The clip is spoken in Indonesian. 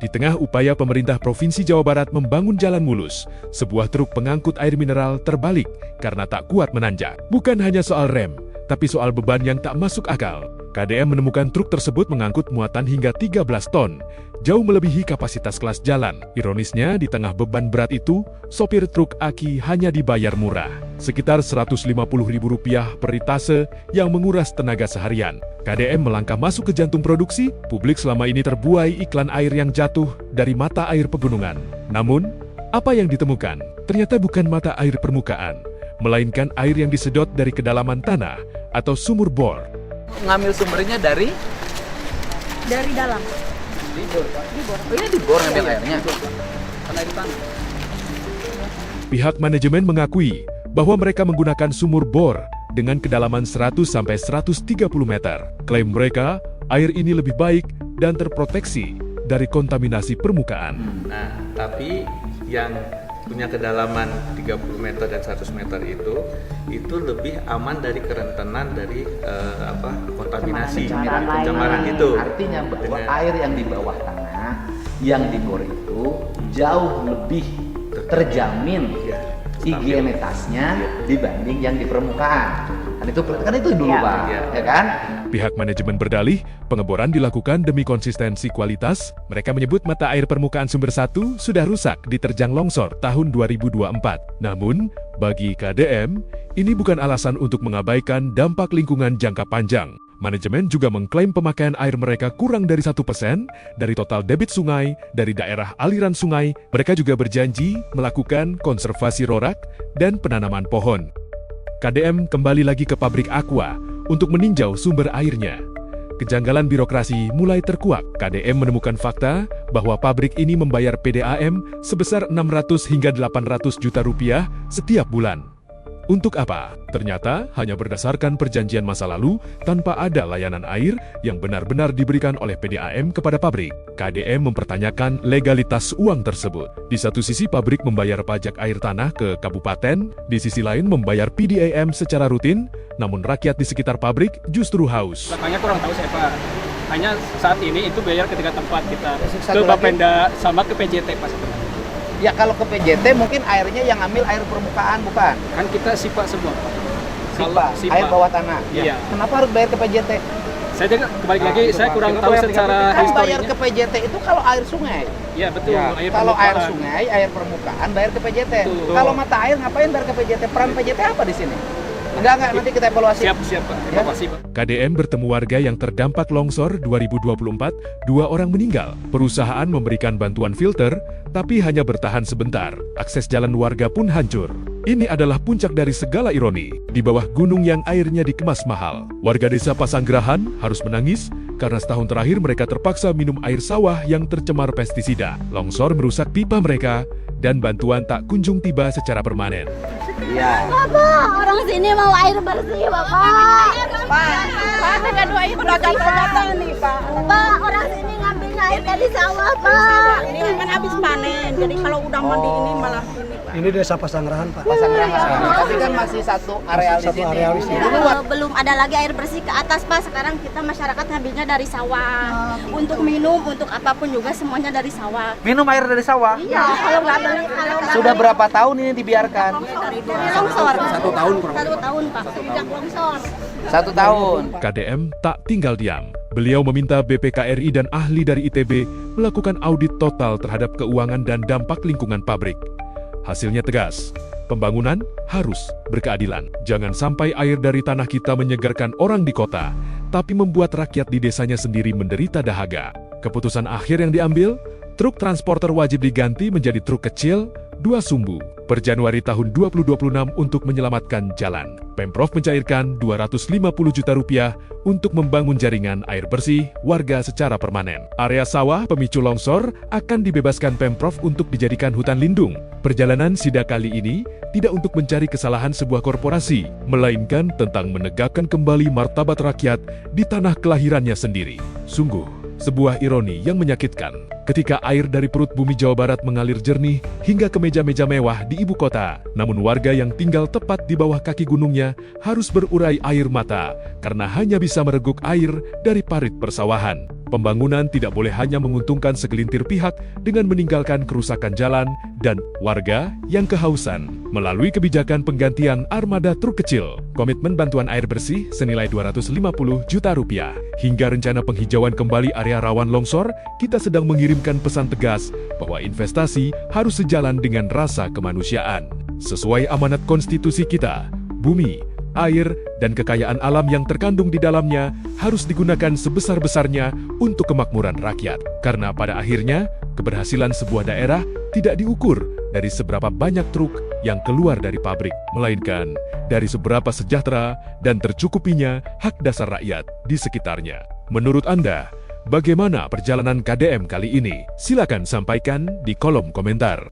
Di tengah upaya pemerintah Provinsi Jawa Barat membangun jalan mulus, sebuah truk pengangkut air mineral terbalik karena tak kuat menanjak. Bukan hanya soal rem, tapi soal beban yang tak masuk akal. KDM menemukan truk tersebut mengangkut muatan hingga 13 ton, jauh melebihi kapasitas kelas jalan. Ironisnya, di tengah beban berat itu, sopir truk aki hanya dibayar murah, sekitar Rp150.000 per ritase yang menguras tenaga seharian. KDM melangkah masuk ke jantung produksi, publik selama ini terbuai iklan air yang jatuh dari mata air pegunungan. Namun, apa yang ditemukan? Ternyata bukan mata air permukaan, melainkan air yang disedot dari kedalaman tanah atau sumur bor. Ngambil sumbernya dari dalam. Di bor, Pak. Oh, ini di bor ngambil airnya. Karena di tanah. Pihak manajemen mengakui bahwa mereka menggunakan sumur bor dengan kedalaman 100 sampai 130 meter. Klaim mereka, air ini lebih baik dan terproteksi dari kontaminasi permukaan. Nah, tapi yang punya kedalaman 30 meter dan 100 meter itu lebih aman dari kerentanan dari kontaminasi, pencemaran itu. Artinya bahwa air yang di bawah tanah, yang di bor itu jauh lebih terjamin higienitasnya dibanding yang di permukaan. Kan itu dulu, Pak, ya kan? Pihak manajemen berdalih, pengeboran dilakukan demi konsistensi kualitas. Mereka menyebut mata air permukaan sumber 1 sudah rusak diterjang longsor tahun 2024. Namun, bagi KDM, ini bukan alasan untuk mengabaikan dampak lingkungan jangka panjang. Manajemen juga mengklaim pemakaian air mereka kurang dari 1% dari total debit sungai dari daerah aliran sungai. Mereka juga berjanji melakukan konservasi rorak dan penanaman pohon. KDM kembali lagi ke pabrik Aqua untuk meninjau sumber airnya. Kejanggalan birokrasi mulai terkuak. KDM menemukan fakta bahwa pabrik ini membayar PDAM sebesar 600 hingga 800 juta rupiah setiap bulan. Untuk apa? Ternyata hanya berdasarkan perjanjian masa lalu tanpa ada layanan air yang benar-benar diberikan oleh PDAM kepada pabrik. KDM mempertanyakan legalitas uang tersebut. Di satu sisi pabrik membayar pajak air tanah ke kabupaten, di sisi lain membayar PDAM secara rutin, namun rakyat di sekitar pabrik justru haus. Makanya kurang tahu saya, Pak. Hanya saat ini itu bayar ke 3 tempat kita, ke Bapenda sama ke PJT, Pak. Ya kalau ke PJT mungkin airnya yang ambil air permukaan, bukan? Kan kita SIPA semua. SIPA, air bawah tanah. Iya. Kenapa harus bayar ke PJT? Saya juga kembali lagi, saya kurang tahu secara kan historinya. bayar ke PJT itu kalau air sungai. Iya betul. Ya, kalau air sungai, air permukaan bayar ke PJT. Betul. Kalau mata air ngapain bayar ke PJT? Peran PJT apa di sini? Enggak, nanti kita evaluasi. Siap, Pak. Evaluasi, Pak. KDM bertemu warga yang terdampak longsor 2024, 2 orang meninggal. Perusahaan memberikan bantuan filter, tapi hanya bertahan sebentar. Akses jalan warga pun hancur. Ini adalah puncak dari segala ironi. Di bawah gunung yang airnya dikemas mahal, warga desa Pasanggerahan harus menangis karena setahun terakhir mereka terpaksa minum air sawah yang tercemar pestisida. Longsor merusak pipa mereka, dan bantuan tak kunjung tiba secara permanen. Iya. Bapak, orang sini mau air bersih, Bapak. Pak, kita doain bersih, Pak. Nih, Pak. Pak, orang sini ngambilnya air dari sawah, Pak. Ini kan habis panen, jadi kalau udah mandi ini malah ini, Pak. Ini desa Pasanggerahan, Pak. Pasanggerahan. Tapi kan masih satu areal di sini. Belum ada lagi air bersih ke atas, Pak. Sekarang kita masyarakat ngambilnya dari sawah. Untuk minum, untuk apapun juga semuanya dari sawah. Minum air dari sawah? Iya, kalau nggak Sudah berapa tahun ini dibiarkan? dari longsor. 1 tahun kurang. 1 tahun, Pak. Sejak longsor. 1 tahun. KDM tak tinggal diam. Beliau meminta BPKRI dan ahli dari ITB melakukan audit total terhadap keuangan dan dampak lingkungan pabrik. Hasilnya tegas, pembangunan harus berkeadilan. Jangan sampai air dari tanah kita menyegarkan orang di kota, tapi membuat rakyat di desanya sendiri menderita dahaga. Keputusan akhir yang diambil, truk transporter wajib diganti menjadi truk kecil 2 sumbu per Januari tahun 2026 untuk menyelamatkan jalan. Pemprov mencairkan Rp250 juta untuk membangun jaringan air bersih warga secara permanen. Area sawah pemicu longsor akan dibebaskan Pemprov untuk dijadikan hutan lindung. Perjalanan Sida kali ini tidak untuk mencari kesalahan sebuah korporasi, melainkan tentang menegakkan kembali martabat rakyat di tanah kelahirannya sendiri. Sungguh, sebuah ironi yang menyakitkan. ketika air dari perut bumi Jawa Barat mengalir jernih hingga ke meja-meja mewah di ibu kota. Namun warga yang tinggal tepat di bawah kaki gunungnya harus berurai air mata karena hanya bisa mereguk air dari parit persawahan. Pembangunan tidak boleh hanya menguntungkan segelintir pihak dengan meninggalkan kerusakan jalan dan warga yang kehausan. Melalui kebijakan penggantian armada truk kecil, komitmen bantuan air bersih senilai 250 juta rupiah, hingga rencana penghijauan kembali area rawan longsor, kita sedang mengirimkan pesan tegas bahwa investasi harus sejalan dengan rasa kemanusiaan. Sesuai amanat konstitusi kita, bumi, air, dan kekayaan alam yang terkandung di dalamnya harus digunakan sebesar-besarnya untuk kemakmuran rakyat. Karena pada akhirnya, keberhasilan sebuah daerah tidak diukur dari seberapa banyak truk yang keluar dari pabrik, melainkan dari seberapa sejahtera dan tercukupinya hak dasar rakyat di sekitarnya. Menurut Anda, bagaimana perjalanan KDM kali ini? Silakan sampaikan di kolom komentar.